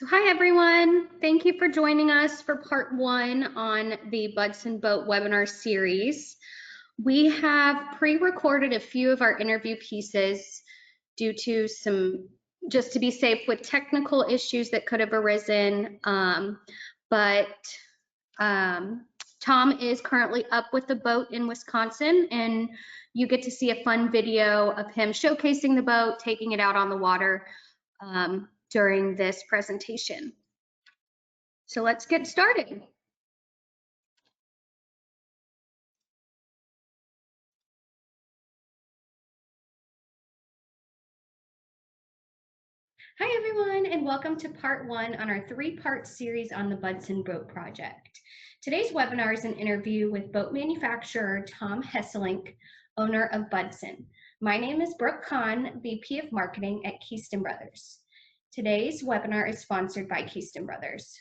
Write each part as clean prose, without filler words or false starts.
So hi everyone, thank you for joining us for part one on the Budsin Boat webinar series. We have pre-recorded a few of our interview pieces due to just to be safe with technical issues that could have arisen, but Tom is currently up with the boat in Wisconsin, and you get to see a fun video of him showcasing the boat, taking it out on the water during this presentation. So let's get started. Hi everyone, and welcome to part one on our three-part series on the Budsin Boat Project. Today's webinar is an interview with boat manufacturer Tom Hesselink, owner of Budsin. My name is Brooke Kahn, VP of Marketing at Keystone Brothers. Today's webinar is sponsored by Keystone Brothers.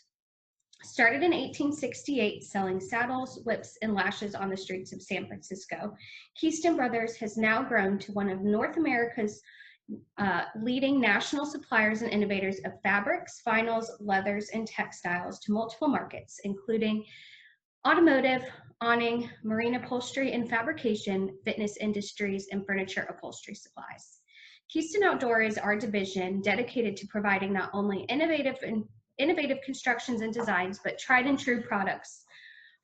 Started in 1868 selling saddles, whips, and lashes on the streets of San Francisco, Keystone Brothers has now grown to one of North America's leading national suppliers and innovators of fabrics, vinyls, leathers, and textiles to multiple markets, including automotive, awning, marine upholstery and fabrication, fitness industries, and furniture upholstery supplies. Keystone Outdoor is our division dedicated to providing not only innovative constructions and designs, but tried and true products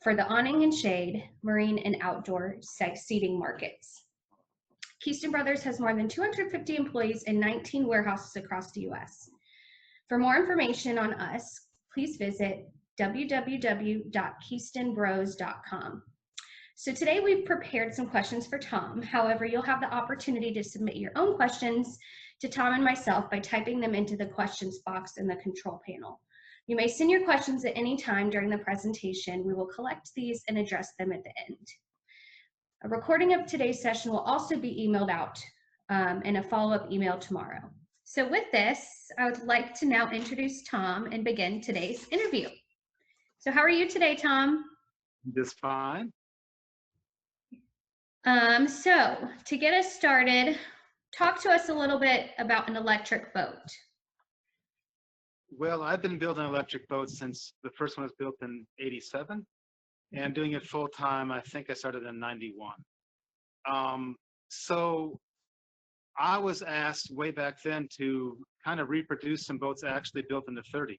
for the awning and shade, marine, and outdoor seating markets. Keystone Brothers has more than 250 employees in 19 warehouses across the U.S. For more information on us, please visit www.keystonebros.com. So today we've prepared some questions for Tom. However, you'll have the opportunity to submit your own questions to Tom and myself by typing them into the questions box in the control panel. You may send your questions at any time during the presentation. We will collect these and address them at the end. A recording of today's session will also be emailed out in a follow-up email tomorrow. So with this, I would like to now introduce Tom and begin today's interview. So how are you today, Tom? Just fine. So to get us started, talk to us a little bit about an electric boat. Well, I've been building electric boats since the first one was built in '87, and doing it full time. I think I started in '91. So I was asked way back then to kind of reproduce some boats actually built in the '30s.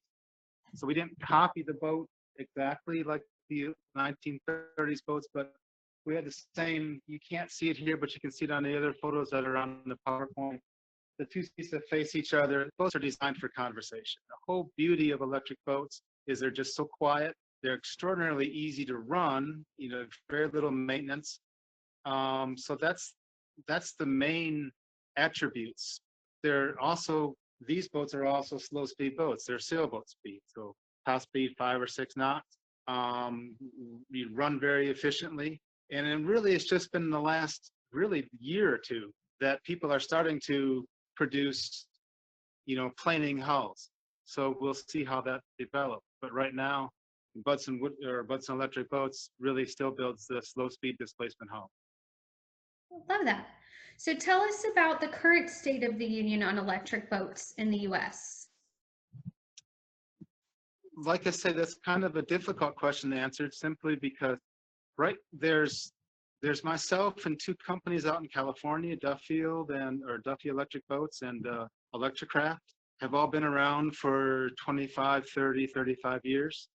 So we didn't copy the boat exactly like the 1930s boats, but we had the same. You can't see it here, but you can see it on the other photos that are on the PowerPoint. The two seats that face each other, boats are designed for conversation. The whole beauty of electric boats is they're just so quiet. They're extraordinarily easy to run, very little maintenance. So that's the main attributes. These boats are also slow speed boats. They're sailboat speed, so top speed 5 or 6 knots. You run very efficiently. And then really it's just been the last year or two that people are starting to produce, planing hulls. So we'll see how that develops. But right now, Budsin Electric Boats really still builds the slow speed displacement hull. Love that. So tell us about the current state of the union on electric boats in the U.S. Like I say, that's kind of a difficult question to answer simply because there's myself and 2 companies out in California, Duffy Electric Boats and Electricraft, have all been around for 25, 30, 35 years.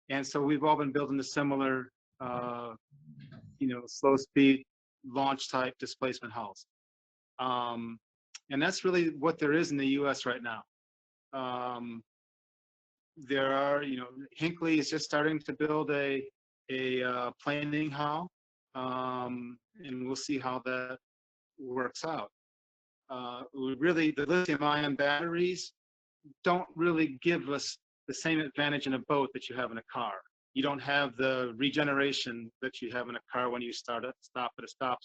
And so we've all been building a similar, slow speed launch type displacement hulls. And that's really what there is in the US right now. There are, Hinckley is just starting to build a planing hull. And we'll see how that works out. The lithium-ion batteries don't really give us the same advantage in a boat that you have in a car. You don't have the regeneration that you have in a car when you stop at a stop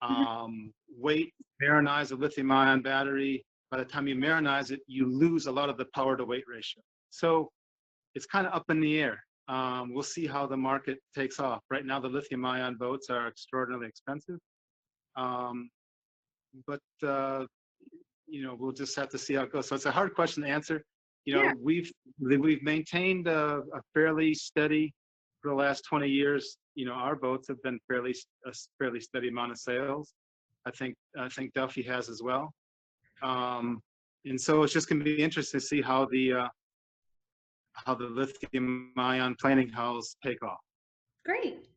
sign. Weight, marinize a lithium-ion battery. By the time you marinize it, you lose a lot of the power to weight ratio. So it's kind of up in the air. We'll see how the market takes off. Right now, the lithium-ion boats are extraordinarily expensive. But we'll just have to see how it goes. So it's a hard question to answer. You Yeah, know, we've maintained a fairly steady for the last 20 years. You know, our boats have been a fairly steady amount of sales. I think Duffy has as well. And so it's just going to be interesting to see how the lithium ion planing hulls take off. great.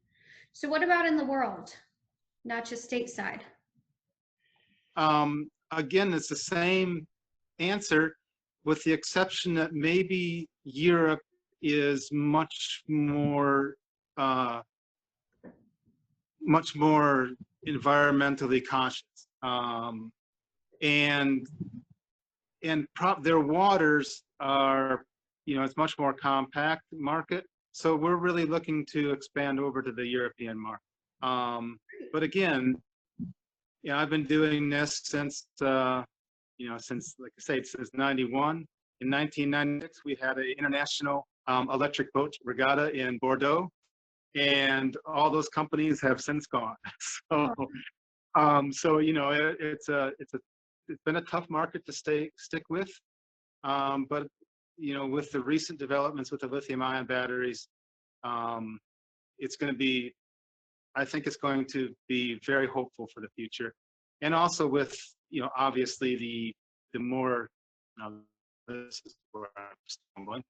So what about in the world, not just stateside? Again, it's the same answer, with the exception that maybe Europe is uh, much more environmentally conscious, and their waters are, you know, it's much more compact market. So we're really looking to expand over to the European market. But again, you know, I've been doing this since, since, like I say, since 91. In 1996, we had an international electric boat regatta in Bordeaux, and all those companies have since gone. So, you know, it's been a tough market to stick with. But, you know, with the recent developments with the lithium-ion batteries, it's going to be, I think it's going to be very hopeful for the future. And also with, you know, obviously the more, now this is where I'm stumbling,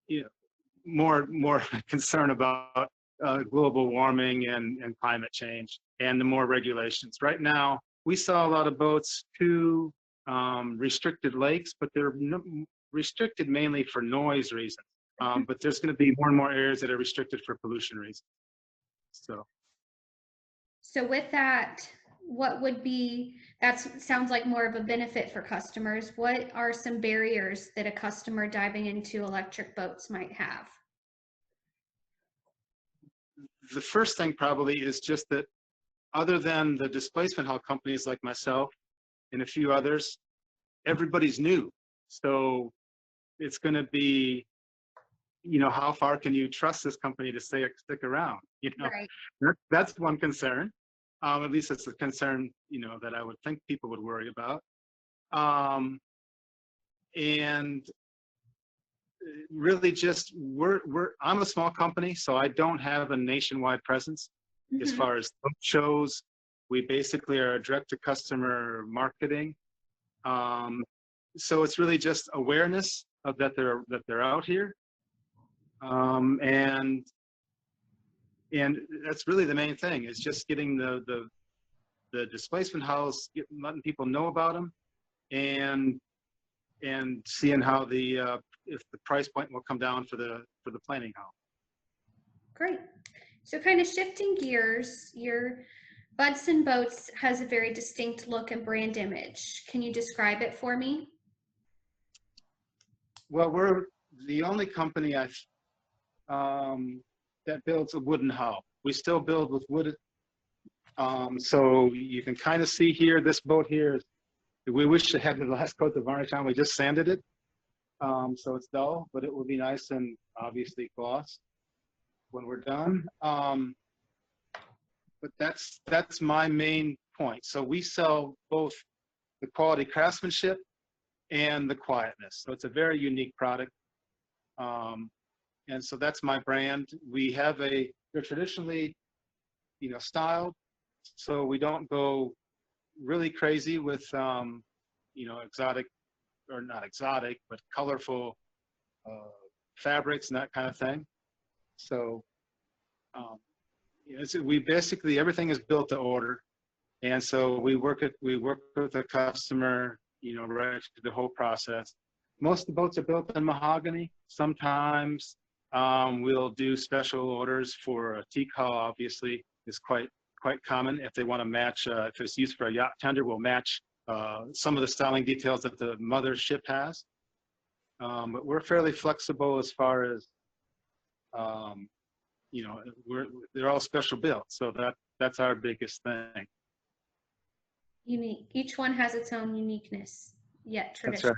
you know, more concern about global warming and climate change, and the more regulations. Right now, we saw a lot of boats to restricted lakes, but they're restricted mainly for noise reasons. But there's going to be more and more areas that are restricted for pollution reasons. So with that, what would be, that sounds like more of a benefit for customers. What are some barriers that a customer diving into electric boats might have? The first thing probably is just that, other than the displacement hull companies like myself and a few others, everybody's new. So it's going to be, you know, how far can you trust this company to stick around? You know, Right. that's one concern. At least it's a concern, you know, that I would think people would worry about. And really just I'm a small company, so I don't have a nationwide presence. As far as boat shows, we basically are direct to customer marketing. So it's really just awareness of that they're out here. And that's really the main thing, is just getting the displacement hulls, letting people know about them, and seeing how if the price point will come down for the planing hull. Great. So kind of shifting gears, your Budsin Boats has a very distinct look and brand image. Can you describe it for me? Well, we're the only company that builds a wooden hull. We still build with wood. So you can kind of see here, this boat here, we wish it had the last coat of varnish on. We just sanded it. So it's dull, but it will be nice and obviously gloss when we're done. But that's my main point. So we sell both the quality craftsmanship and the quietness. So it's a very unique product. And so that's my brand. They're traditionally, you know, styled, so we don't go really crazy with, you know, exotic, or not exotic, but colorful fabrics and that kind of thing. So, you know, we basically, everything is built to order. And so we work with the customer, you know, right through the whole process. Most of the boats are built in mahogany. Sometimes we'll do special orders for a teak hull. Obviously, is quite common. If they want to match, if it's used for a yacht tender, we'll match some of the styling details that the mother ship has. But we're fairly flexible as far as, you know, they're all special built. So that's our biggest thing. Unique. Each one has its own uniqueness, yet tradition.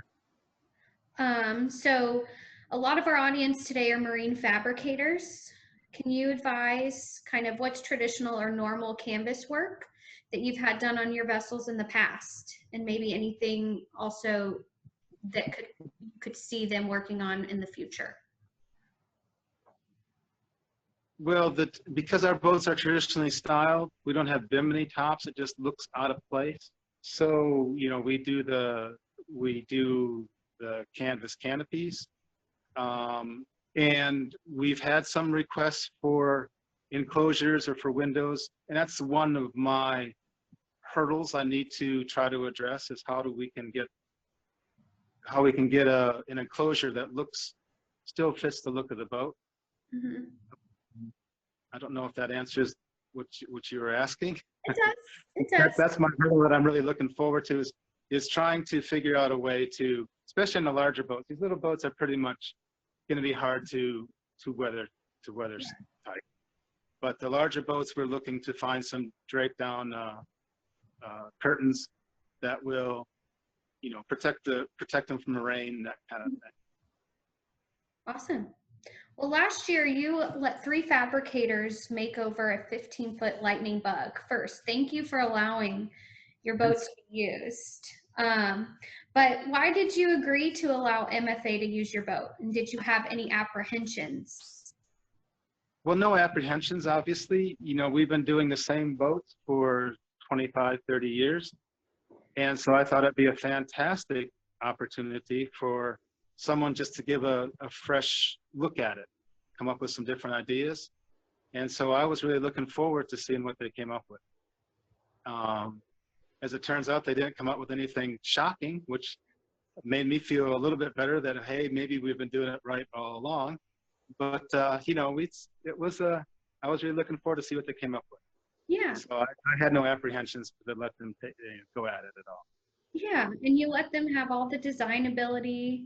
That's right. So a lot of our audience today are marine fabricators. can you advise kind of what's traditional or normal canvas work that you've had done on your vessels in the past, and maybe anything also that could see them working on in the future? Well, because our boats are traditionally styled, we don't have bimini tops. It just looks out of place. So, you know, we do the canvas canopies, and we've had some requests for enclosures or for windows, and that's one of my hurdles I need to try to address, is how we can get an enclosure that still fits the look of the boat. Mm-hmm. I don't know if that answers what you were asking. It does. It does. That's my hurdle that I'm really looking forward to, is trying to figure out a way to, especially in the larger boats. These little boats are pretty much going to be hard to weather tight. But the larger boats, we're looking to find some drape down curtains that will, you know, protect them from the rain, that kind of thing. Awesome. Well, last year you let 3 fabricators make over a 15-foot lightning bug. First, thank you for allowing your boats to be used. But why did you agree to allow MFA to use your boat? And did you have any apprehensions? Well, no apprehensions, obviously. You know, we've been doing the same boats for 25, 30 years. And so I thought it'd be a fantastic opportunity for someone just to give a fresh look at it, come up with some different ideas. And so I was really looking forward to seeing what they came up with. As it turns out, they didn't come up with anything shocking, which made me feel a little bit better that, hey, maybe we've been doing it right all along. But, you know, I was really looking forward to see what they came up with. Yeah. So I had no apprehensions to let them go at it at all. Yeah, and you let them have all the design ability.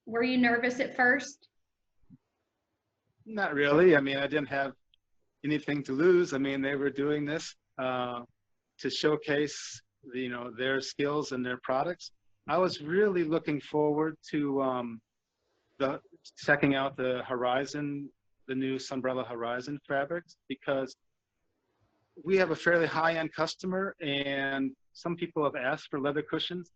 Were you nervous at first? Not really. I mean, I didn't have anything to lose. I mean, they were doing this to showcase, you know, their skills and their products. I was really looking forward to checking out the Horizon, the new Sunbrella Horizon fabrics, because we have a fairly high-end customer, and some people have asked for leather cushions.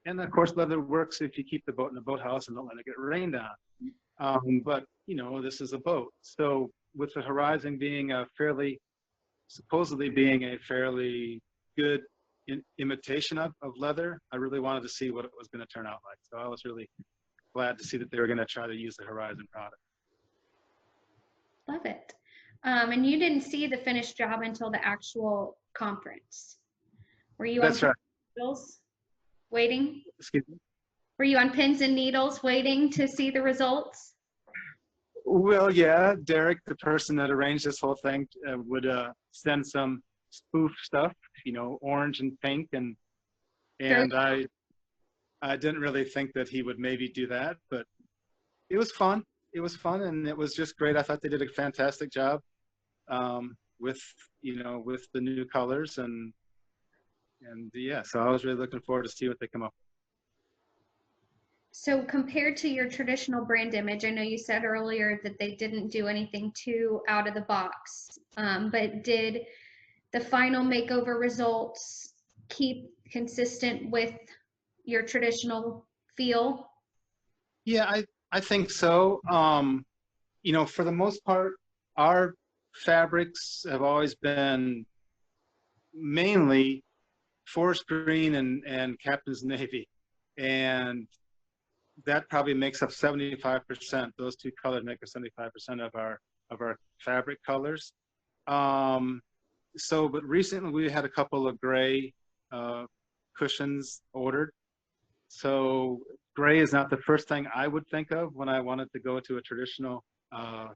And of course, leather works if you keep the boat in the boathouse and don't let it get rained on. But, you know, this is a boat. So with the Horizon being supposedly being a fairly good imitation of leather, I really wanted to see what it was going to turn out like. So I was really glad to see that they were going to try to use the Horizon product. Love it. And you didn't see the finished job until the actual conference. Were you That's on right. needles waiting? Excuse me? Were you on pins and needles waiting to see the results? Well, yeah, Derek, the person that arranged this whole thing, would send some spoof stuff, you know, orange and pink, and I didn't really think that he would maybe do that, but it was fun. It was fun, and it was just great. I thought they did a fantastic job with the new colors, and yeah, so I was really looking forward to see what they come up with. So compared to your traditional brand image, I know you said earlier that they didn't do anything too out of the box, but did the final makeover results keep consistent with your traditional feel? Yeah, I think so. You know, for the most part, our fabrics have always been mainly forest green and captain's navy, and that probably makes up 75%. Those two colors make up 75% of our fabric colors. But recently we had a couple of gray cushions ordered. So gray is not the first thing I would think of when I wanted to go to a traditional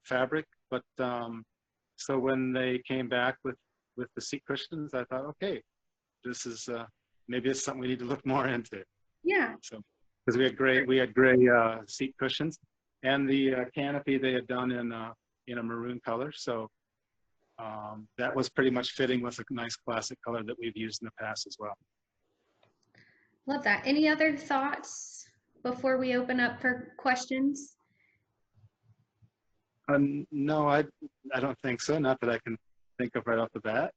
fabric. But so when they came back with the seat cushions, I thought, okay, this is maybe it's something we need to look more into. Yeah. So because we had gray seat cushions, and the canopy they had done in a maroon color. So that was pretty much fitting with a nice classic color that we've used in the past as well. Love that. Any other thoughts before we open up for questions? No, I don't think so. Not that I can think of right off the bat.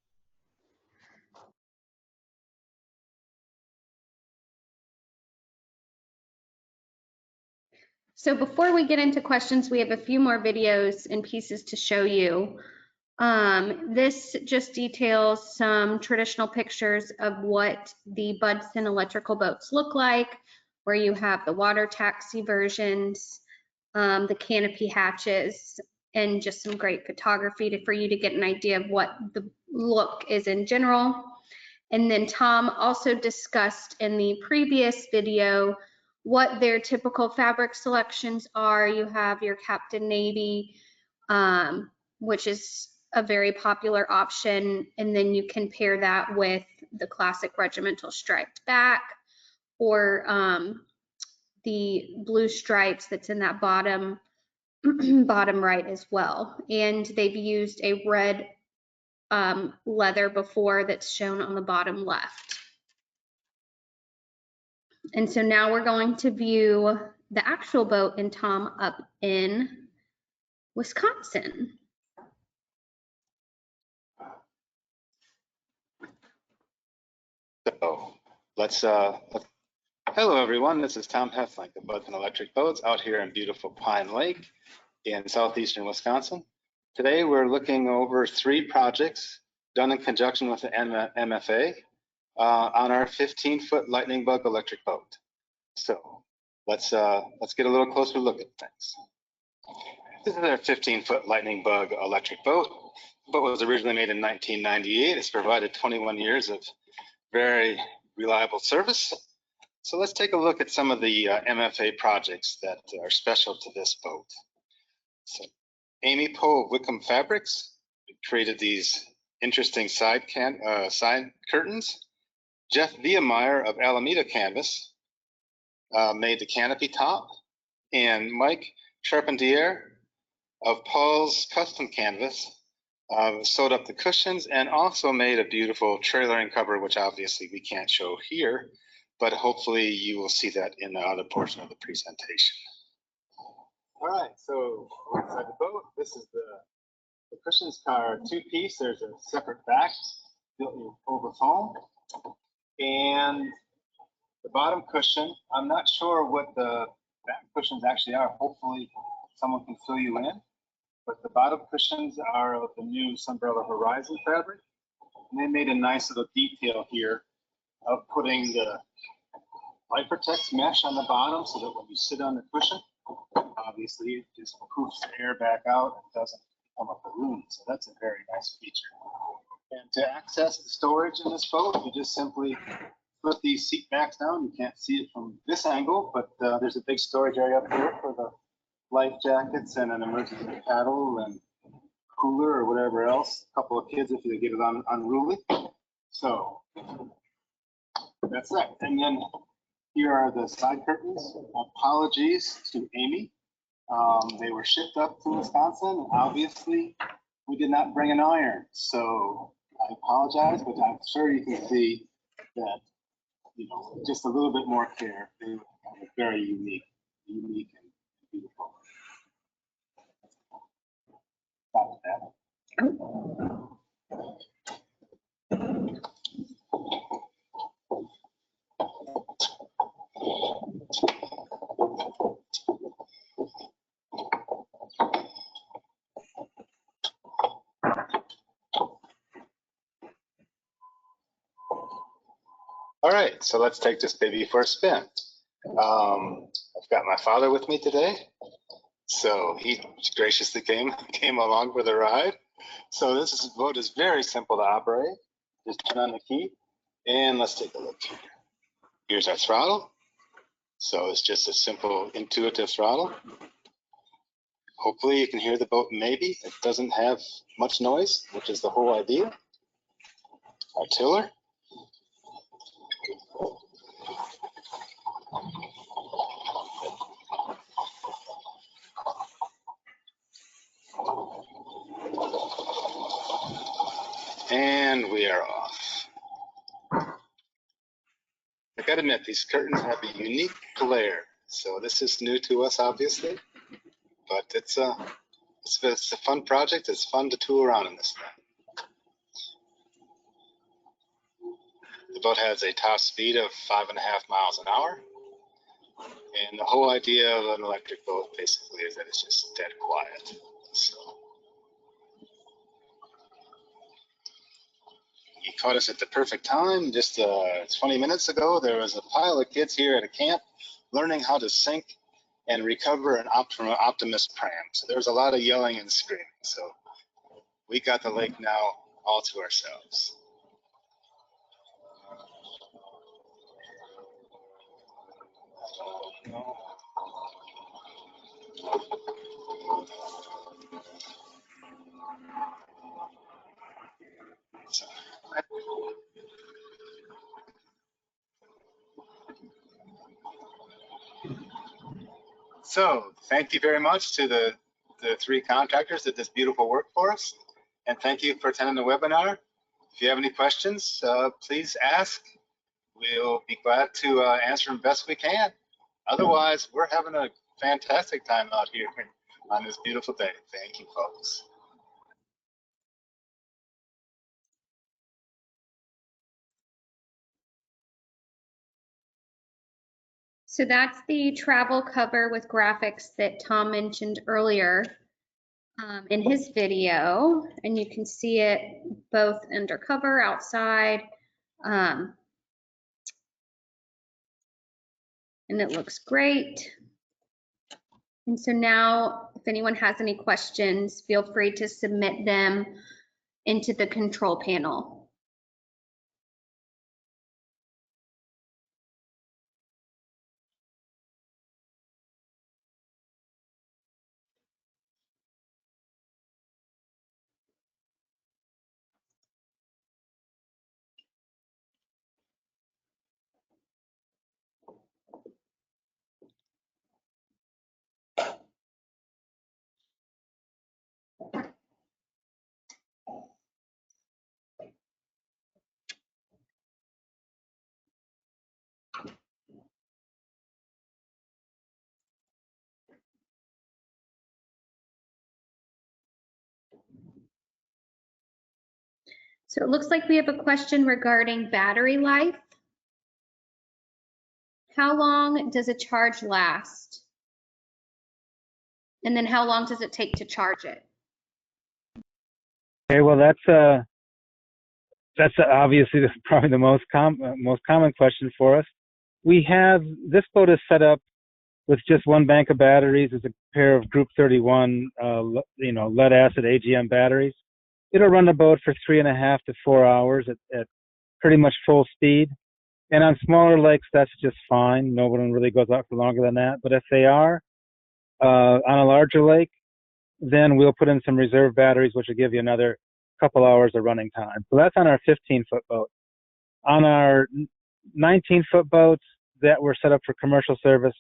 So before we get into questions, we have a few more videos and pieces to show you. This just details some traditional pictures of what the Budsin electrical boats look like, where you have the water taxi versions, the canopy hatches, and just some great photography for you to get an idea of what the look is in general. And then Tom also discussed in the previous video what their typical fabric selections are. You have your Captain Navy, which is a very popular option, and then you can pair that with the classic regimental striped back, or the blue stripes that's in that bottom right as well. And they've used a red leather before that's shown on the bottom left. And so now we're going to view the actual boat and Tom up in Wisconsin. So hello everyone, this is Tom Hesselink of Budsin Electric Boats out here in beautiful Pine Lake in southeastern Wisconsin. Today we're looking over 3 projects done in conjunction with the MFA on our 15-foot Lightning Bug electric boat. So let's get a little closer look at things. This is our 15-foot Lightning Bug electric boat. The boat was originally made in 1998. It's provided 21 years of very reliable service. So let's take a look at some of the MFA projects that are special to this boat. So Amy Poe of Wickham Fabrics created these interesting side curtains. Jeff Viemeyer of Alameda Canvas made the canopy top, and Mike Charpentier of Paul's Custom Canvas sewed up the cushions and also made a beautiful trailering cover, which obviously we can't show here, but hopefully you will see that in the other portion of the presentation. All right, so inside the boat, this is the cushions are 2-piece. There's a separate back built over foam, and the bottom cushion, I'm not sure what the back cushions actually are. Hopefully someone can fill you in. But the bottom cushions are of the new Sunbrella Horizon fabric. And they made a nice little detail here of putting the Life-Protect mesh on the bottom so that when you sit on the cushion, obviously it just poofs the air back out and doesn't come up a room. So that's a very nice feature. And to access the storage in this boat, you just simply flip these seat backs down. You can't see it from this angle, but there's a big storage area up here for the life jackets and an emergency paddle and cooler or whatever else. A couple of kids if you get it unruly. So that's that. And then here are the side curtains. Apologies to Amy. They were shipped up to Wisconsin. Obviously, we did not bring an iron. So I apologize, but I'm sure you can see that, you know, just a little bit more care. They have a very unique and beautiful. Stop that. All right, so let's take this baby for a spin. I've got my father with me today. So he graciously came along for the ride. So this boat is very simple to operate. Just turn on the key and let's take a look here. Here's our throttle. So it's just a simple intuitive throttle. Hopefully you can hear the boat maybe. It doesn't have much noise, which is the whole idea. Our tiller. And we are off. I gotta admit, these curtains have a unique glare. So this is new to us, obviously, but it's It's a fun project. It's fun to tool around in this thing. The boat has a top speed of 5.5 miles an hour. And the whole idea of an electric boat basically is that it's just dead quiet. So you caught us at the perfect time. Just 20 minutes ago, there was a pile of kids here at a camp learning how to sink and recover from an Optimus pram. So there was a lot of yelling and screaming. So we got the lake now all to ourselves. So thank you very much to the three contractors that did this beautiful work for us. And thank you for attending the webinar. If you have any questions, please ask. We'll be glad to answer them best we can. Otherwise, we're having a fantastic time out here on this beautiful day. Thank you, folks. So that's the travel cover with graphics that Tom mentioned earlier in his video, and you can see it both undercover, outside, and it looks great. And so now, if anyone has any questions, feel free to submit them into the control panel. So it looks like we have a question regarding battery life. How long does a charge last? And then how long does it take to charge it? Okay, well, that's obviously probably the most common question for us. We have, this boat is set up with just one bank of batteries. It's a pair of Group 31, lead acid AGM batteries. It'll run the boat for 3.5 to 4 hours at pretty much full speed. And on smaller lakes, that's just fine. No one really goes out for longer than that. But if they are on a larger lake, then we'll put in some reserve batteries, which will give you another couple hours of running time. So that's on our 15-foot boat. On our 19-foot boats that were set up for commercial service,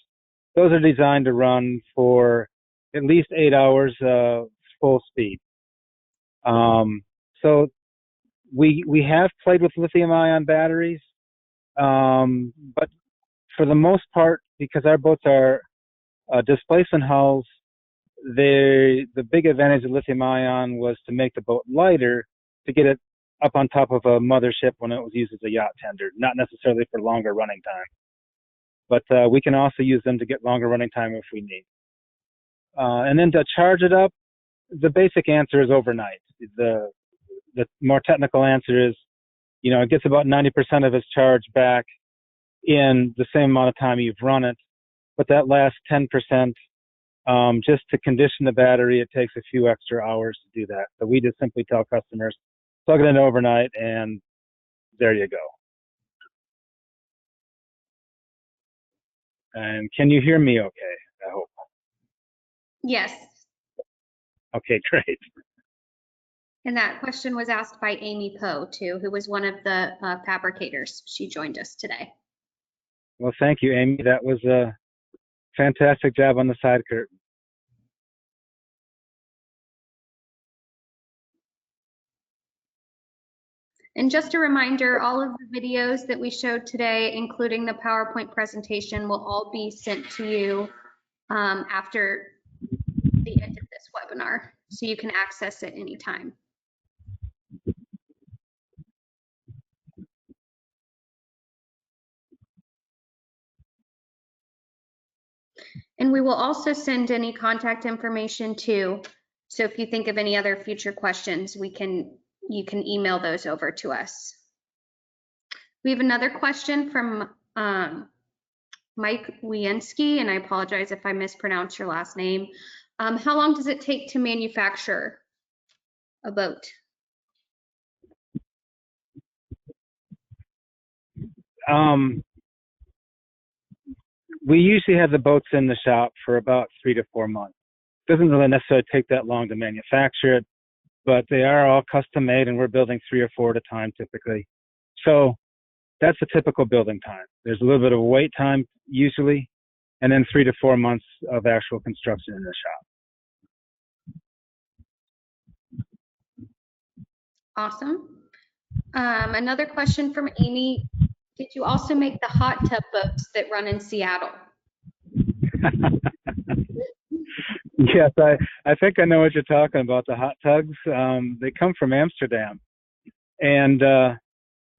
those are designed to run for at least 8 hours full speed. So we have played with lithium-ion batteries, but for the most part, because our boats are displacement hulls, the big advantage of lithium-ion was to make the boat lighter, to get it up on top of a mothership when it was used as a yacht tender, not necessarily for longer running time. But we can also use them to get longer running time if we need. And then to charge it up, the basic answer is overnight. The more technical answer is, it gets about 90% of its charge back in the same amount of time you've run it. But that last 10%, just to condition the battery, it takes a few extra hours to do that. So we just simply tell customers, plug it in overnight, and there you go. And can you hear me okay, I hope? Yes. Okay, great. And that question was asked by Amy Poe, too, who was one of the fabricators. She joined us today. Well, thank you, Amy. That was a fantastic job on the side curtain. And just a reminder, all of the videos that we showed today, including the PowerPoint presentation, will all be sent to you after the end of this webinar, so you can access it anytime. And we will also send any contact information too. So if you think of any other future questions, you can email those over to us. We have another question from Mike Wienski, and I apologize if I mispronounce your last name. How long does it take to manufacture a boat? We usually have the boats in the shop for about 3 to 4 months. Doesn't really necessarily take that long to manufacture it, but they are all custom made, and we're building 3 or 4 at a time typically. So that's a typical building time. There's a little bit of wait time usually, and then 3 to 4 months of actual construction in the shop. Awesome. Another question from Amy. Did you also make the hot tub boats that run in Seattle? Yes, I think I know what you're talking about, the hot tugs. They come from Amsterdam. And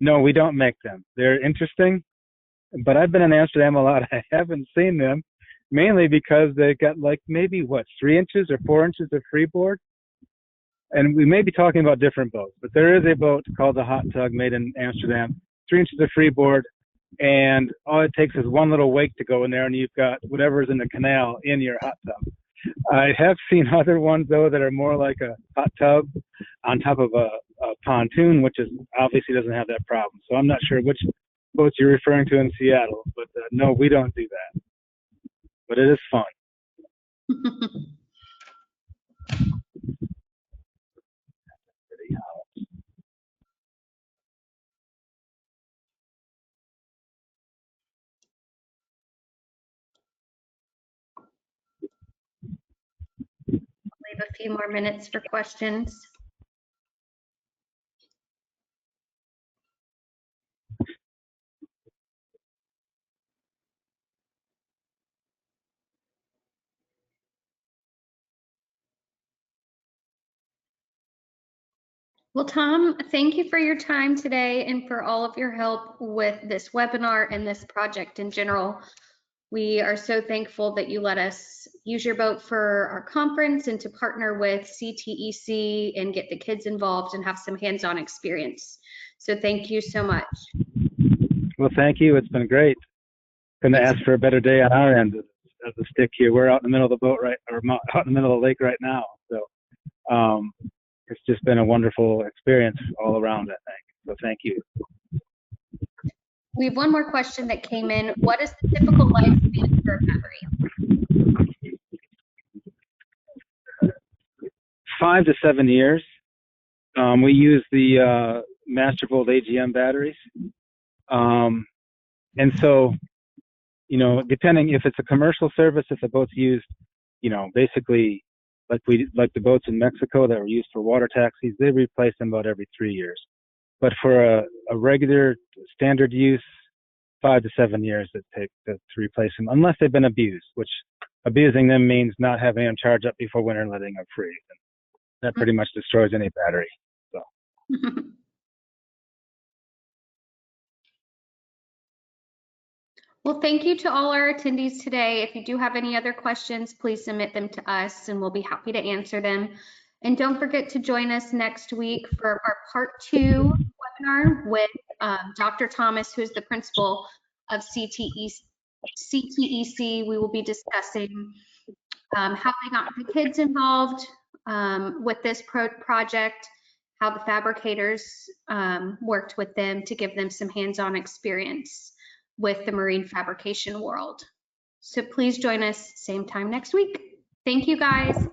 no, we don't make them. They're interesting, but I've been in Amsterdam a lot. I haven't seen them, mainly because they've got like maybe, what, 3 inches or 4 inches of freeboard? And we may be talking about different boats, but there is a boat called the Hot Tug made in Amsterdam, 3 inches of freeboard, and all it takes is one little wake to go in there, and you've got whatever's in the canal in your hot tub. I have seen other ones, though, that are more like a hot tub on top of a pontoon, which is obviously doesn't have that problem. So I'm not sure which boats you're referring to in Seattle, but no, we don't do that. But it is fun. Leave a few more minutes for questions. Well, Tom, thank you for your time today and for all of your help with this webinar and this project in general. We are so thankful that you let us use your boat for our conference and to partner with CTEC and get the kids involved and have some hands-on experience. So thank you so much. Well, thank you. It's been great. Couldn't ask for a better day on our end of the stick here. We're out in the middle of the boat out in the middle of the lake right now. So it's just been a wonderful experience all around, I think. So thank you. We have one more question that came in. What is the typical lifespan for a battery? 5 to 7 years. We use the Mastervolt AGM batteries. And so, you know, depending if it's a commercial service, if the boat's used, you know, basically like the boats in Mexico that were used for water taxis, they replace them about every 3 years. But for a regular standard use, 5 to 7 years it takes to replace them, unless they've been abused, which abusing them means not having them charge up before winter and letting them freeze. And that pretty much destroys any battery. So. Well, thank you to all our attendees today. If you do have any other questions, please submit them to us and we'll be happy to answer them. And don't forget to join us next week for our part 2 webinar with Dr. Thomas, who is the principal of CTEC. We will be discussing how they got the kids involved with this project, how the fabricators worked with them to give them some hands-on experience with the marine fabrication world. So please join us same time next week. Thank you, guys.